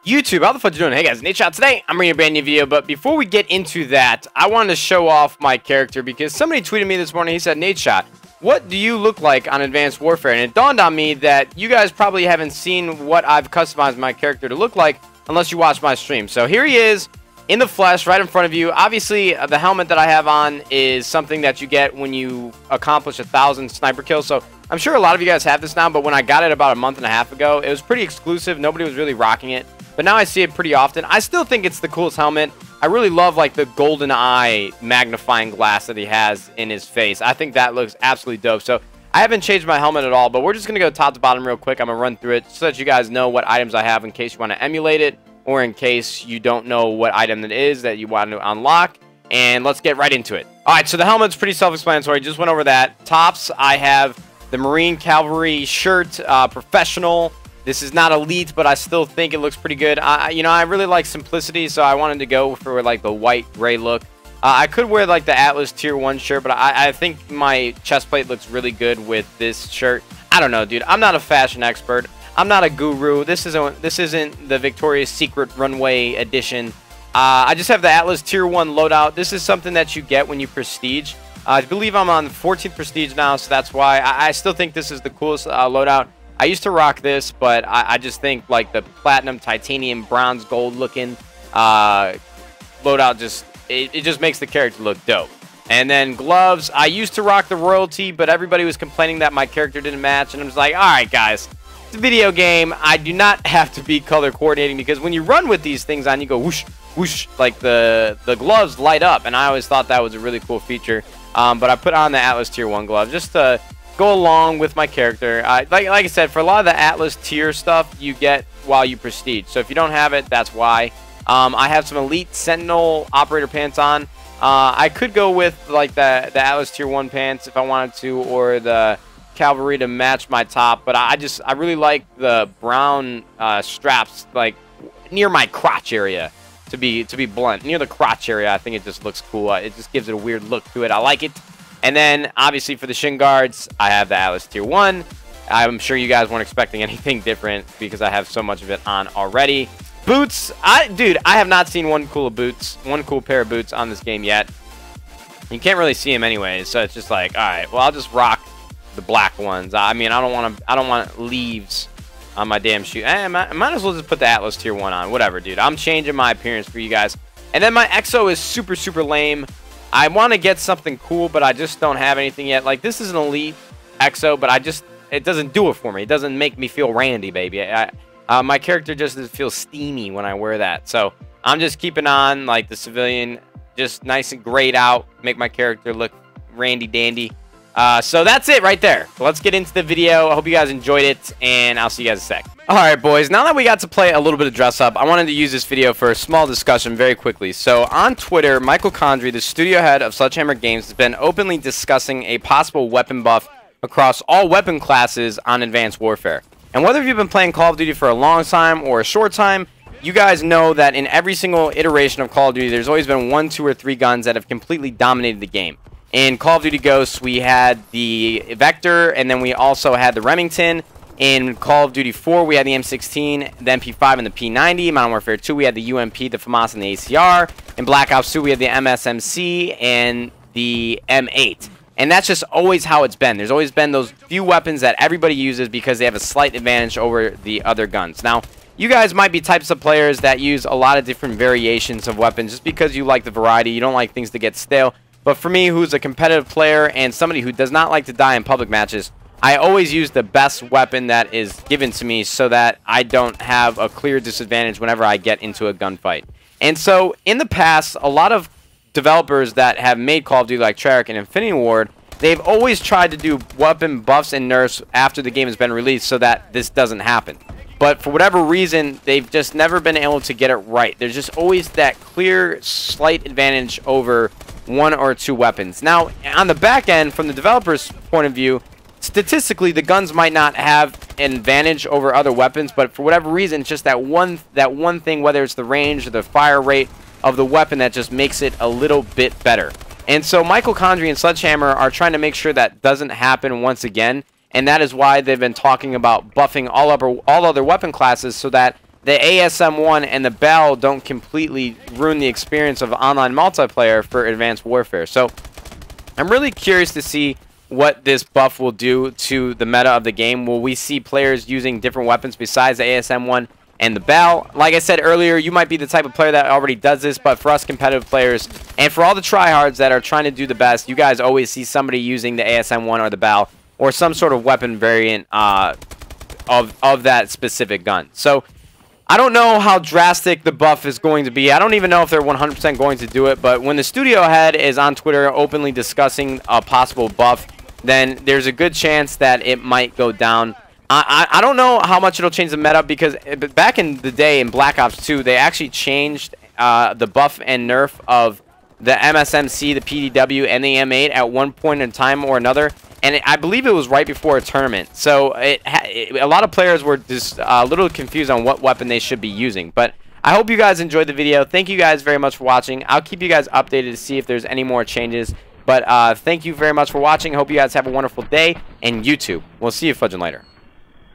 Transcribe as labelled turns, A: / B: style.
A: YouTube, how the fuck you doing? Hey guys, Nadeshot. Today, I'm bringing a brand new video, but before we get into that, I wanted to show off my character because somebody tweeted me this morning. He said, Nadeshot, what do you look like on Advanced Warfare? And it dawned on me that you guys probably haven't seen what I've customized my character to look like unless you watch my stream. So here he is in the flesh right in front of you. Obviously, the helmet that I have on is something that you get when you accomplish 1,000 sniper kills. So I'm sure a lot of you guys have this now, but when I got it about a month and a half ago, it was pretty exclusive. Nobody was really rocking it. But now I see it pretty often. I still think it's the coolest helmet. I really love like the golden eye magnifying glass that he has in his face. I think that looks absolutely dope. So I haven't changed my helmet at all, but we're just going to go top to bottom real quick. I'm going to run through it so that you guys know what items I have in case you want to emulate it or in case you don't know what item it is that you want to unlock. And let's get right into it. All right, so the helmet's pretty self-explanatory. Just went over that. Tops, I have the Marine Cavalry shirt, professional. This is not elite, but I still think it looks pretty good. You know, I really like simplicity, so I wanted to go for like the white gray look. I could wear like the Atlas Tier 1 shirt, but I think my chest plate looks really good with this shirt. I don't know, dude. I'm not a fashion expert. I'm not a guru. This isn't the Victoria's Secret Runway edition. I just have the Atlas Tier 1 loadout. This is something that you get when you prestige. I believe I'm on 14th prestige now, so that's why. I still think this is the coolest loadout. I used to rock this, but I just think like the platinum, titanium, bronze, gold looking loadout it just makes the character look dope. And then gloves, I used to rock the royalty, but everybody was complaining that my character didn't match, and I was like, all right, guys, it's a video game. I do not have to be color coordinating because when you run with these things on, you go whoosh, whoosh, like the gloves light up, and I always thought that was a really cool feature. But I put on the Atlas Tier 1 glove just to go along with my character. Like I said, for a lot of the Atlas tier stuff you get while you prestige. So if you don't have it, that's why. I have some Elite Sentinel operator pants on. I could go with like the Atlas Tier 1 pants if I wanted to, or the Cavalry to match my top. But I really like the brown straps like near my crotch area. To be blunt, near the crotch area, I think it just looks cool. It just gives it a weird look to it. I like it. And then, obviously, for the shin guards, I have the Atlas Tier 1. I'm sure you guys weren't expecting anything different because I have so much of it on already. Boots, dude, I have not seen one cool pair of boots on this game yet. You can't really see them anyways, so it's just like, all right, well, I'll just rock the black ones. I mean, I don't want leaves on my damn shoe. I might as well just put the Atlas Tier 1 on. Whatever, dude. I'm changing my appearance for you guys. And then my EXO is super, super lame. I want to get something cool, but I just don't have anything yet. Like, this is an elite EXO, but it doesn't do it for me. It doesn't make me feel randy, baby. My character just feels steamy when I wear that. So I'm just keeping on, like, the civilian, just nice and grayed out, make my character look randy-dandy. So that's it right there. Let's get into the video. I hope you guys enjoyed it, and I'll see you guys in a sec. Alright, boys, now that we got to play a little bit of dress up, I wanted to use this video for a small discussion very quickly. So, on Twitter, Michael Condrey, the studio head of Sledgehammer Games, has been openly discussing a possible weapon buff across all weapon classes on Advanced Warfare. And whether you've been playing Call of Duty for a long time or a short time, you guys know that in every single iteration of Call of Duty, there's always been 1, 2, or 3 guns that have completely dominated the game. In Call of Duty Ghosts, we had the Vector, and then we also had the Remington. In Call of Duty 4, we had the M16, the MP5, and the P90. Modern Warfare 2, we had the UMP, the FAMAS, and the ACR. In Black Ops 2, we had the MSMC and the M8. And that's just always how it's been. There's always been those few weapons that everybody uses because they have a slight advantage over the other guns. Now, you guys might be types of players that use a lot of different variations of weapons just because you like the variety. You don't like things to get stale. But for me, who's a competitive player and somebody who does not like to die in public matches, I always use the best weapon that is given to me so that I don't have a clear disadvantage whenever I get into a gunfight. And so, in the past, a lot of developers that have made Call of Duty like Treyarch and Infinity Ward, they've always tried to do weapon buffs and nerfs after the game has been released so that this doesn't happen. But for whatever reason, they've just never been able to get it right. There's just always that clear, slight advantage over 1 or 2 weapons. Now, on the back end, from the developer's point of view, statistically, the guns might not have an advantage over other weapons, but for whatever reason, it's just that one thing, whether it's the range or the fire rate of the weapon, that just makes it a little bit better. And so Michael Condrey and Sledgehammer are trying to make sure that doesn't happen once again, and that is why they've been talking about buffing all other weapon classes so that the ASM-1 and the Bell don't completely ruin the experience of online multiplayer for Advanced Warfare. So I'm really curious to see what this buff will do to the meta of the game. Will we see players using different weapons besides the ASM-1 and the Bell? Like I said earlier, you might be the type of player that already does this, but for us competitive players, and for all the tryhards that are trying to do the best, you guys always see somebody using the ASM-1 or the Bell, or some sort of weapon variant of that specific gun. So I don't know how drastic the buff is going to be. I don't even know if they're 100% going to do it, but when the studio head is on Twitter openly discussing a possible buff, then there's a good chance that it might go down. I don't know how much it'll change the meta, because back in the day in Black Ops 2, they actually changed the buff and nerf of the MSMC, the PDW, and the M8 at one point in time or another. And I believe it was right before a tournament. So a lot of players were just a little confused on what weapon they should be using. But I hope you guys enjoyed the video. Thank you guys very much for watching. I'll keep you guys updated to see if there's any more changes. But thank you very much for watching. Hope you guys have a wonderful day. And YouTube, we'll see you fudging later.